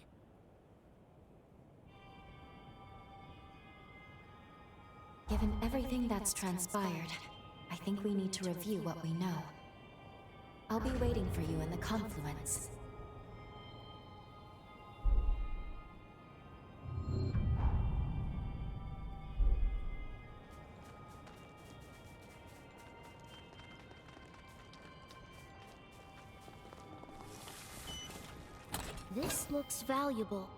Given everything that's transpired, I think we need to review what we know. I'll be waiting for you in the confluence. This looks valuable.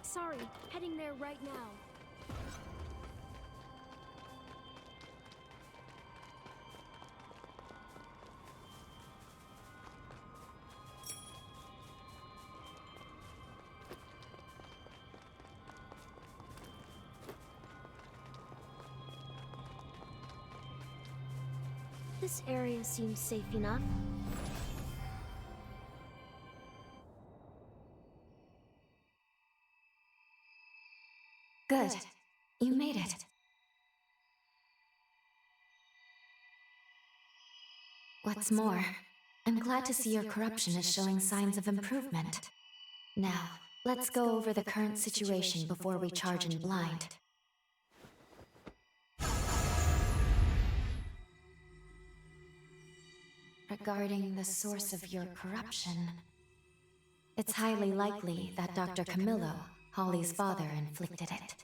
Sorry, heading there right now. This area seems safe enough. Good. You made it. What's more, I'm glad to see your corruption is showing signs of improvement. Now, let's go over the current situation before we charge in blind. Regarding the source of your corruption, it's highly likely that Dr. Camillo, Holly's father, inflicted it.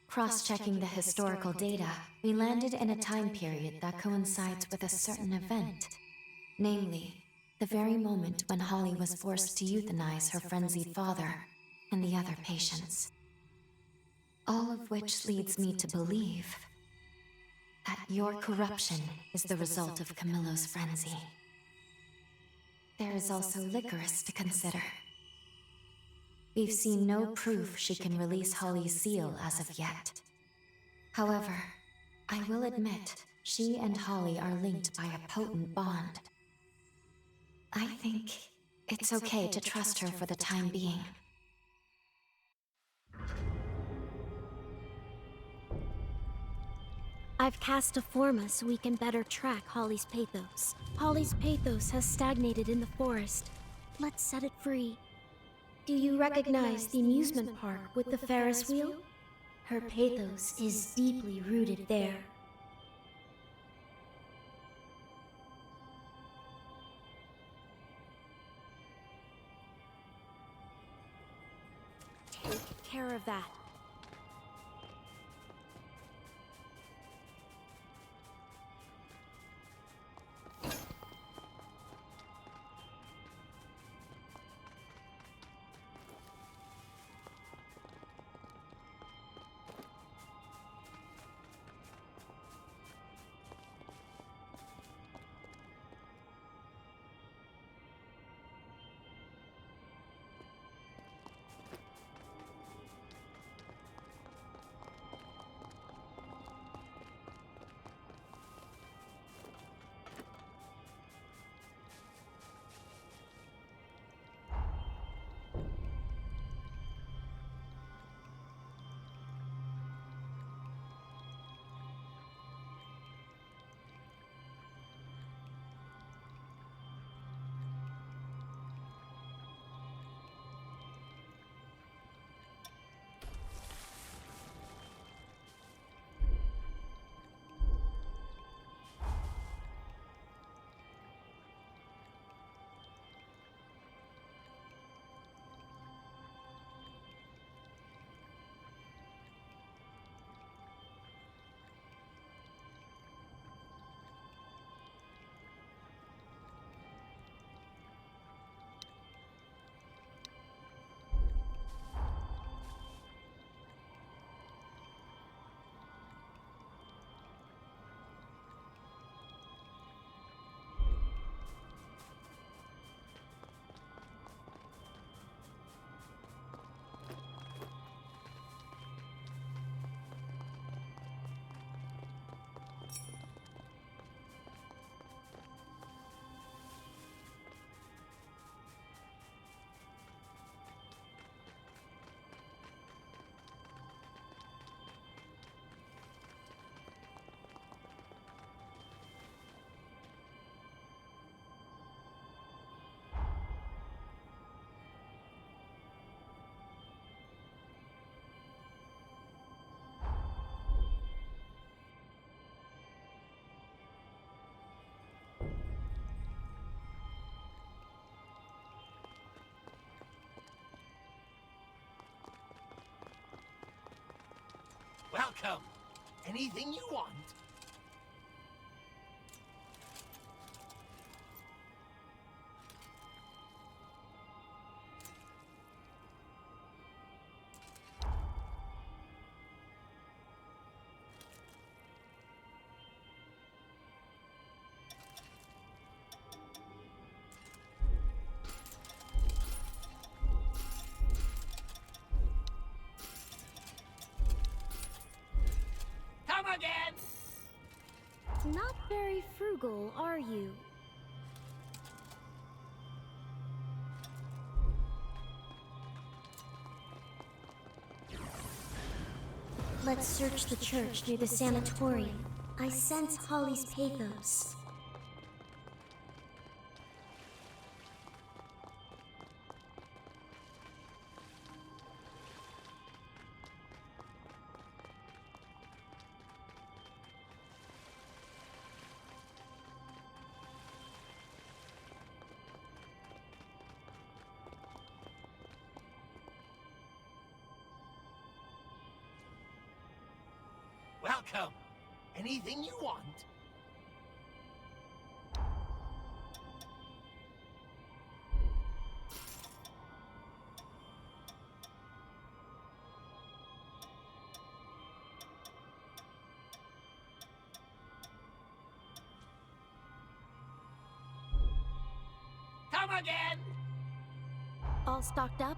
Cross-checking the historical data, we landed in a time period that coincides with a certain event. Namely, the very moment when Holly was forced to euthanize her frenzied father and the other patients. All of which leads me to believe that your corruption is the result of Camillo's frenzy. There is also Licorice to consider. We've seen no proof she can release Holly's seal as of yet. However, I will admit, she and Holly are linked by a potent bond. I think it's okay to trust her for the time being. I've cast a forma so we can better track Holly's pathos. Holly's pathos has stagnated in the forest. Let's set it free. Do you recognize the amusement park with the Ferris wheel? Her pathos is deeply rooted there. Take care of that. Welcome. Anything you want? Come again! Not very frugal, are you? Let's search the church near the sanatorium. I sense Holly's pathos. Welcome. Anything you want? Come again! All stocked up?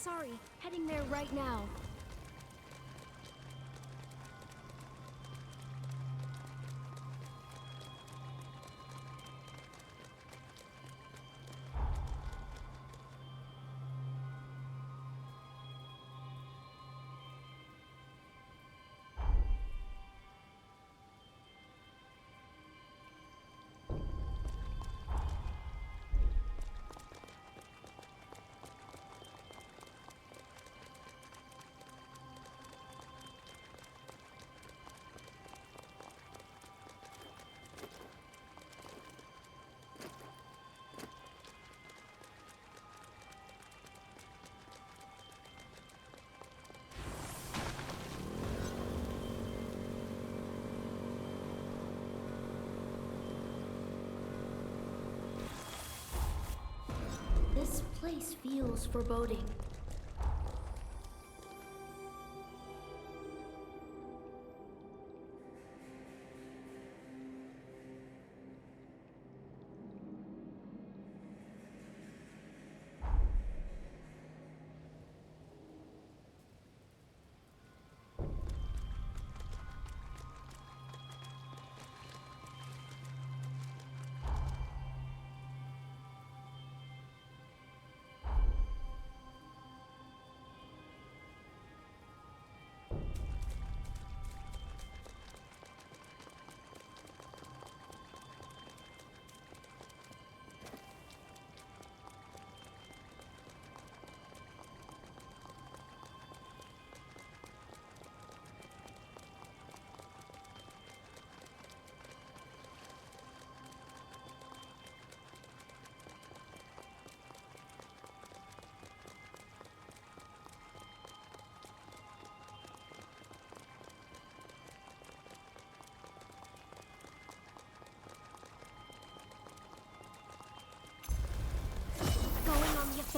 Sorry, heading there right now. This place feels foreboding.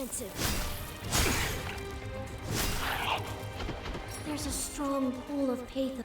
offensive. There's a strong pull of pathos.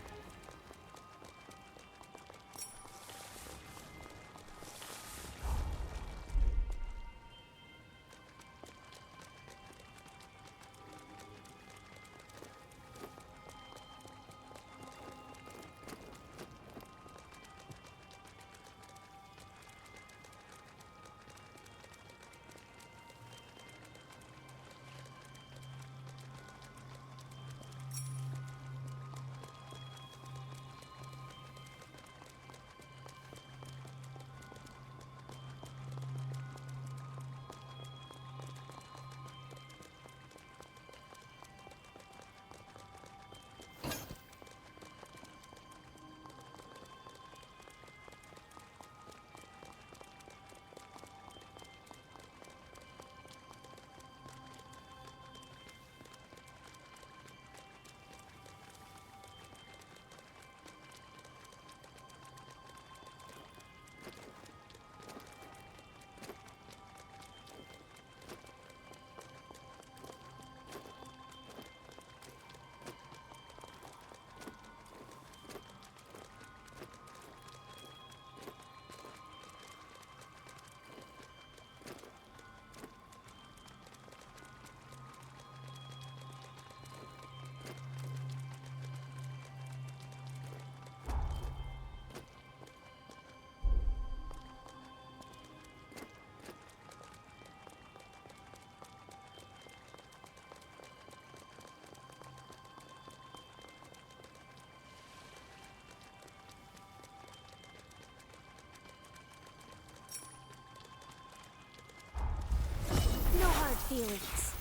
No hard feelings.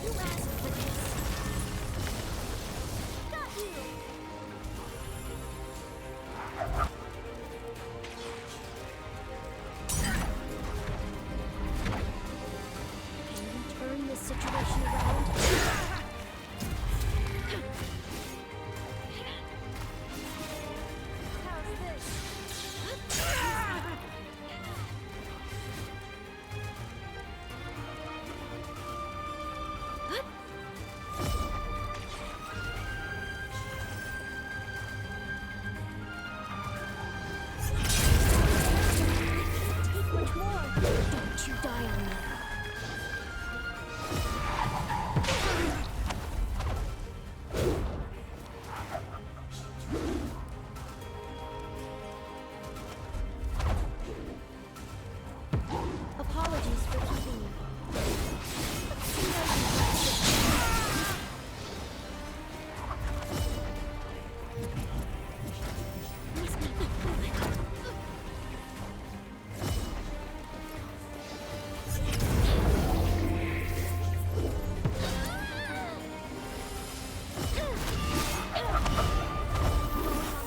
You asked for this. Got you. Can you turn this situation around? How's this? Take much more. Don't you die on me. Apologies for keeping you. But see how you practice.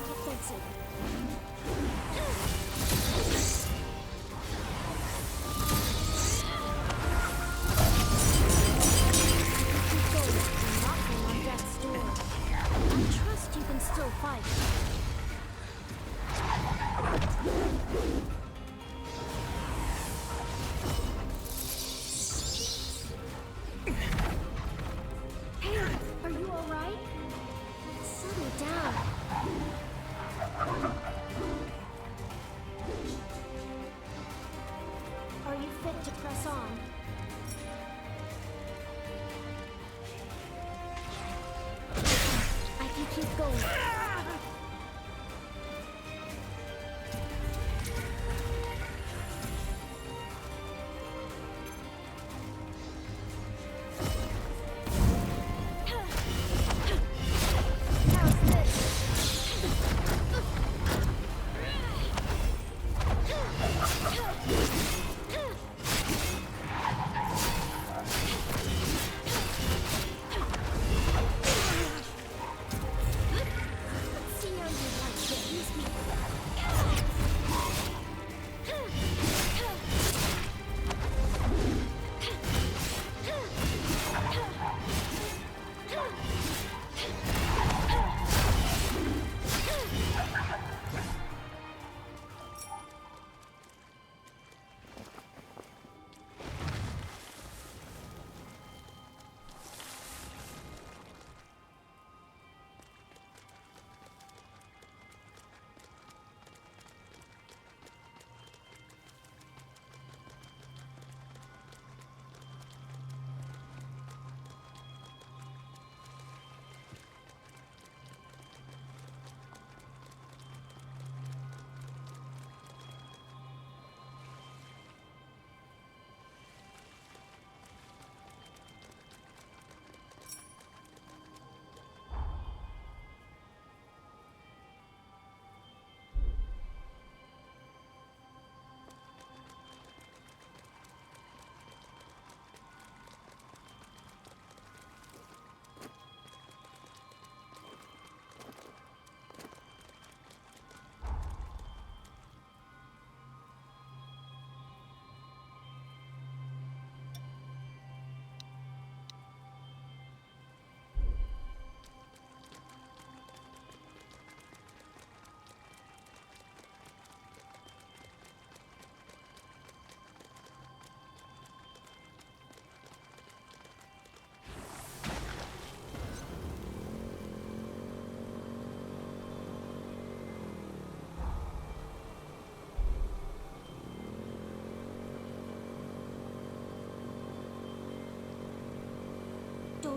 Offensive. Keep going. I'm knocking on death's door. I trust you can still fight. Hey, are you alright? Settle down. Are you fit to press on? I can keep going. How's this?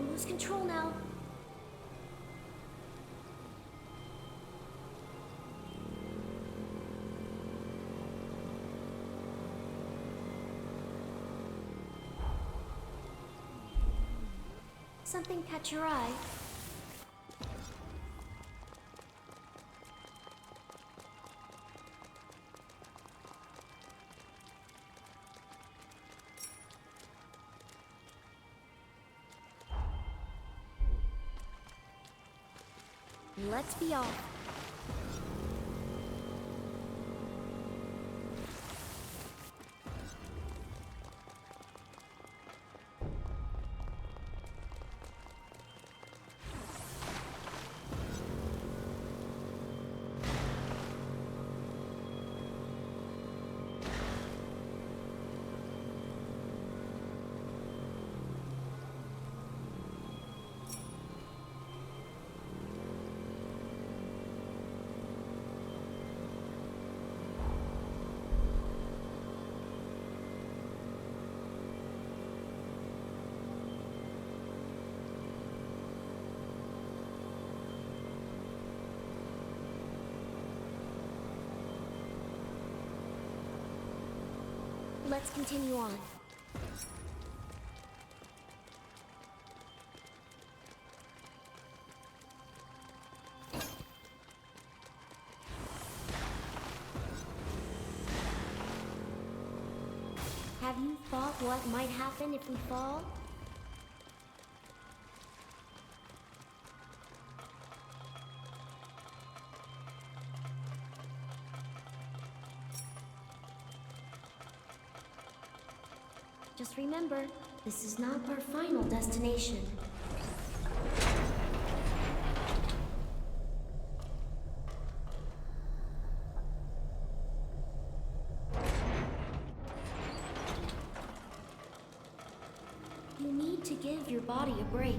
Don't lose control now. Something catch your eye? Let's be off. Let's continue on. Have you thought what might happen if we fall? Just remember, this is not our final destination. You need to give your body a break.